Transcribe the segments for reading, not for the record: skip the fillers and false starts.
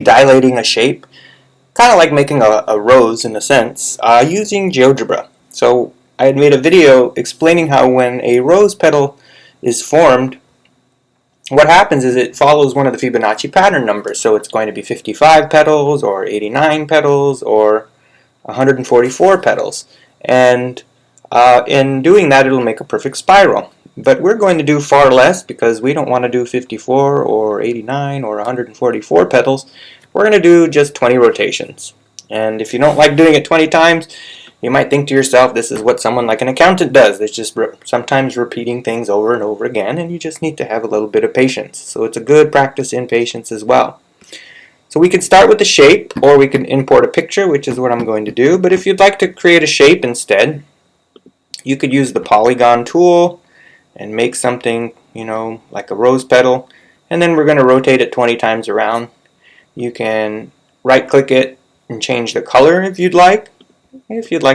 Dilating a shape, kind of like making a rose in a sense, using Geogebra. So I had made a video explaining how when a rose petal is formed, what happens is it follows one of the Fibonacci pattern numbers. So it's going to be 55 petals, or 89 petals, or 144 petals. And in doing that, it'll make a perfect spiral. But we're going to do far less because we don't want to do 54 or 89 or 144 petals. We're going to do just 20 rotations. And if you don't like doing it 20 times, you might think to yourself, this is what someone like an accountant does. It's just sometimes repeating things over and over again, and you just need to have a little bit of patience. So it's a good practice in patience as well. So we could start with the shape, or we can import a picture, which is what I'm going to do. But if you'd like to create a shape instead, you could use the polygon tool and make something, like a rose petal. And then we're going to rotate it 20 times around. You can right-click it and change the color if you'd like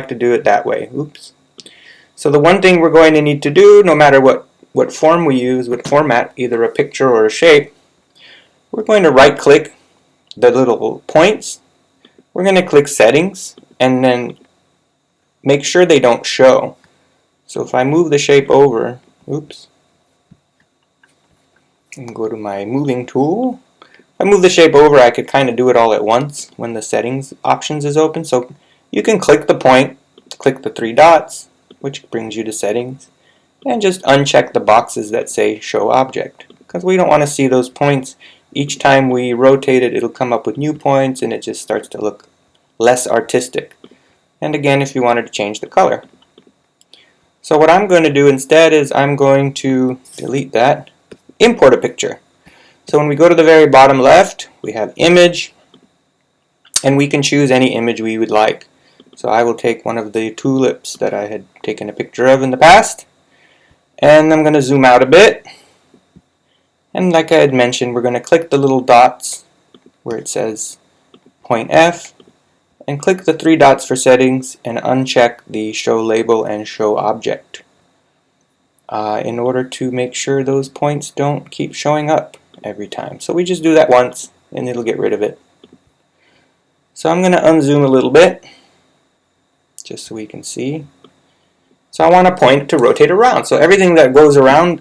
to do it that way. Oops. So the one thing we're going to need to do, no matter what form we use, what format, either a picture or a shape, we're going to right-click the little points. We're going to click Settings and then make sure they don't show. So if I move the shape over, oops, and go to my moving tool. If I move the shape over, I could kind of do it all at once when the settings options is open. So you can click the point, click the three dots, which brings you to settings, and just uncheck the boxes that say show object, because we don't want to see those points. Each time we rotate it, it'll come up with new points and it just starts to look less artistic. And again, if you wanted to change the color. So what I'm going to do instead is I'm going to delete that, import a picture. So when we go to the very bottom left, we have image, and we can choose any image we would like. So I will take one of the tulips that I had taken a picture of in the past, and I'm going to zoom out a bit. And like I had mentioned, we're going to click the little dots where it says point F, and click the three dots for settings and uncheck the show label and show object in order to make sure those points don't keep showing up every time. So we just do that once and it'll get rid of it. So I'm going to unzoom a little bit just so we can see. So I want a point to rotate around. So everything that goes around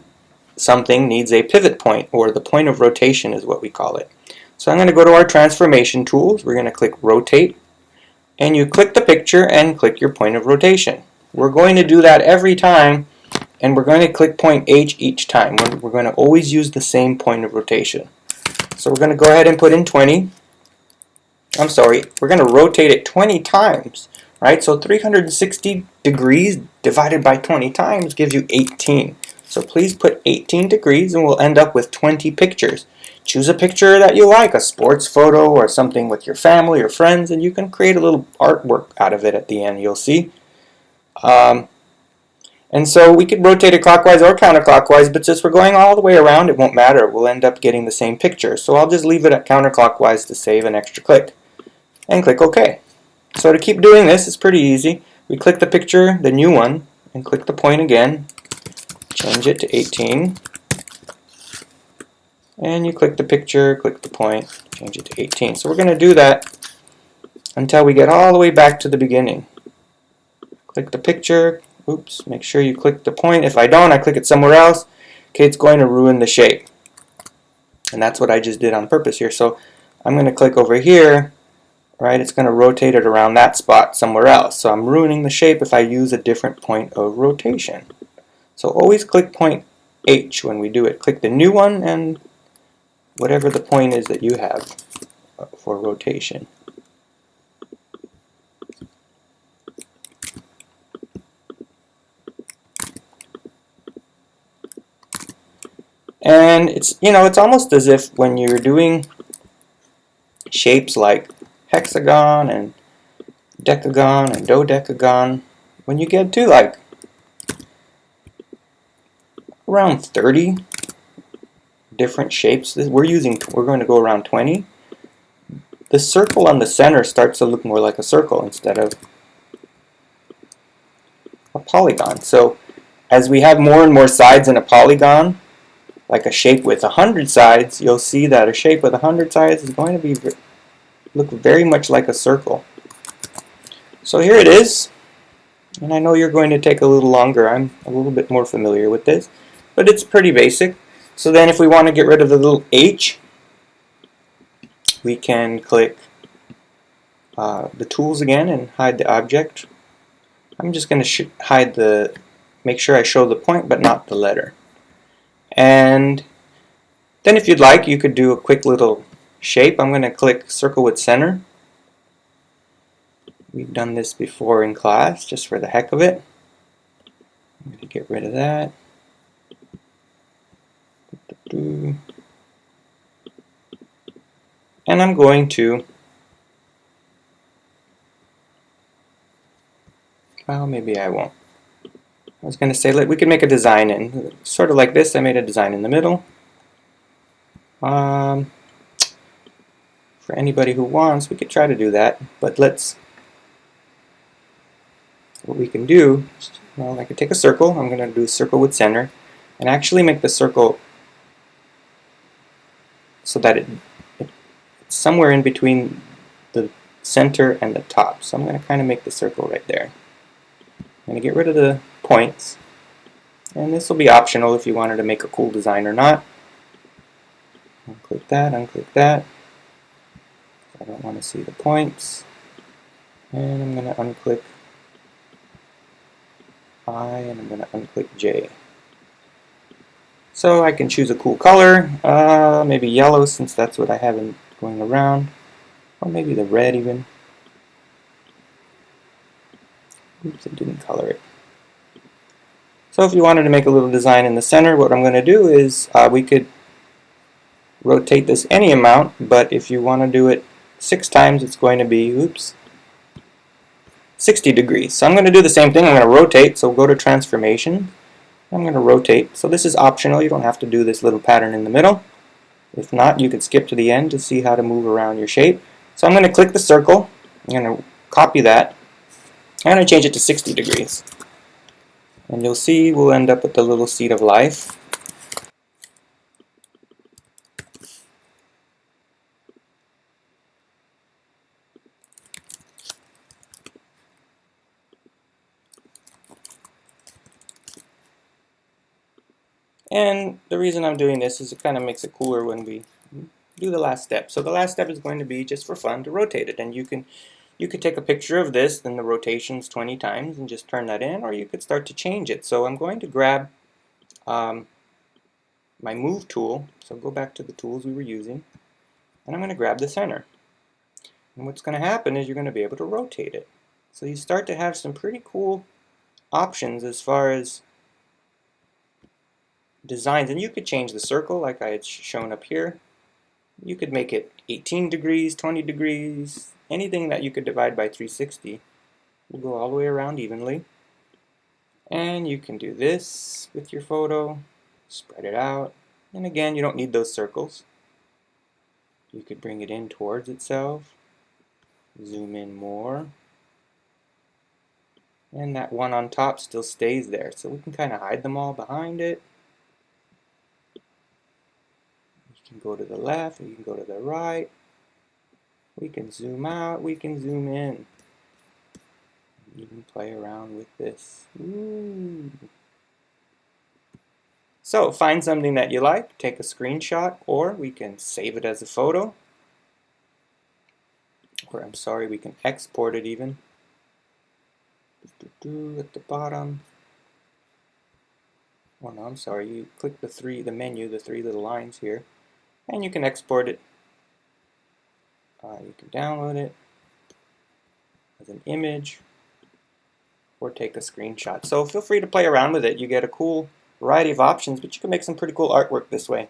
something needs a pivot point, or the point of rotation is what we call it. So I'm going to go to our transformation tools. We're going to click rotate, and you click the picture and click your point of rotation. We're going to do that every time, and we're going to click point H each time. We're going to always use the same point of rotation. So we're going to go ahead and put in 20. We're going to rotate it 20 times, right? So 360 degrees divided by 20 times gives you 18. So please put 18 degrees and we'll end up with 20 pictures. Choose a picture that you like, a sports photo or something with your family or friends, and you can create a little artwork out of it at the end, you'll see. And so we could rotate it clockwise or counterclockwise, but since we're going all the way around, it won't matter. We'll end up getting the same picture. So I'll just leave it at counterclockwise to save an extra click. And click OK. So to keep doing this, it's pretty easy. We click the picture, the new one, and click the point again. Change it to 18. And you click the picture, click the point, change it to 18. So we're going to do that until we get all the way back to the beginning. Click the picture. Oops, make sure you click the point. If I don't, I click it somewhere else. Okay, it's going to ruin the shape. And that's what I just did on purpose here. So I'm going to click over here, right? It's going to rotate it around that spot somewhere else. So I'm ruining the shape if I use a different point of rotation. So always click point H when we do it. Click the new one and whatever the point is that you have for rotation. And it's almost as if when you're doing shapes like hexagon and decagon and dodecagon, when you get to like around 30 different shapes, we're going to go around 20. The circle on the center starts to look more like a circle instead of a polygon. So as we have more and more sides in a polygon, like a shape with 100 sides, you'll see that a shape with 100 sides is going to be look very much like a circle. So here it is, and I know you're going to take a little longer. I'm a little bit more familiar with this, but it's pretty basic. So then if we want to get rid of the little H, we can click the tools again and hide the object. I'm just going to hide make sure I show the point but not the letter. And then if you'd like, you could do a quick little shape. I'm going to click circle with center. We've done this before in class just for the heck of it. I'm going to get rid of that. And I'm going to, well, maybe I won't. I was going to say we could make a design in, sort of like this. I made a design in the middle. For anybody who wants, we could try to do that, but what we can do, well, I could take a circle. I'm going to do a circle with center, and actually make the circle so that it's somewhere in between the center and the top. So I'm going to kind of make the circle right there. I'm going to get rid of the points, and this will be optional if you wanted to make a cool design or not. Unclick that, unclick that. I don't want to see the points, and I'm going to unclick I, and I'm going to unclick J. So I can choose a cool color, maybe yellow since that's what I have going around, or maybe the red even. Oops, I didn't color it. So if you wanted to make a little design in the center, what I'm going to do is we could rotate this any amount, but if you want to do it 6 times, it's going to be, oops, 60 degrees. So I'm going to do the same thing. I'm going to rotate, so go to transformation. I'm going to rotate. So this is optional. You don't have to do this little pattern in the middle. If not, you could skip to the end to see how to move around your shape. So I'm going to click the circle. I'm going to copy that. I'm going to change it to 60 degrees. And you'll see we'll end up with the little seed of life. And the reason I'm doing this is it kind of makes it cooler when we do the last step. So the last step is going to be just for fun to rotate it. And you could take a picture of this, then the rotations 20 times and just turn that in, or you could start to change it. So I'm going to grab my move tool. So go back to the tools we were using, and I'm going to grab the center. And what's going to happen is you're going to be able to rotate it. So you start to have some pretty cool options as far as designs, and you could change the circle like I had shown up here. You could make it 18 degrees, 20 degrees, anything that you could divide by 360 will go all the way around evenly. And you can do this with your photo, spread it out, and again, you don't need those circles. You could bring it in towards itself, zoom in more, and that one on top still stays there, so we can kind of hide them all behind it. You can go to the left, or you can go to the right. We can zoom out, we can zoom in. You can play around with this. Ooh. So find something that you like, take a screenshot, or we can save it as a photo. Or I'm sorry, we can export it even. At the bottom. Oh no, I'm sorry, you click the menu, the 3 little lines here, and you can export it. You can download it as an image or take a screenshot. So feel free to play around with it. You get a cool variety of options, but you can make some pretty cool artwork this way.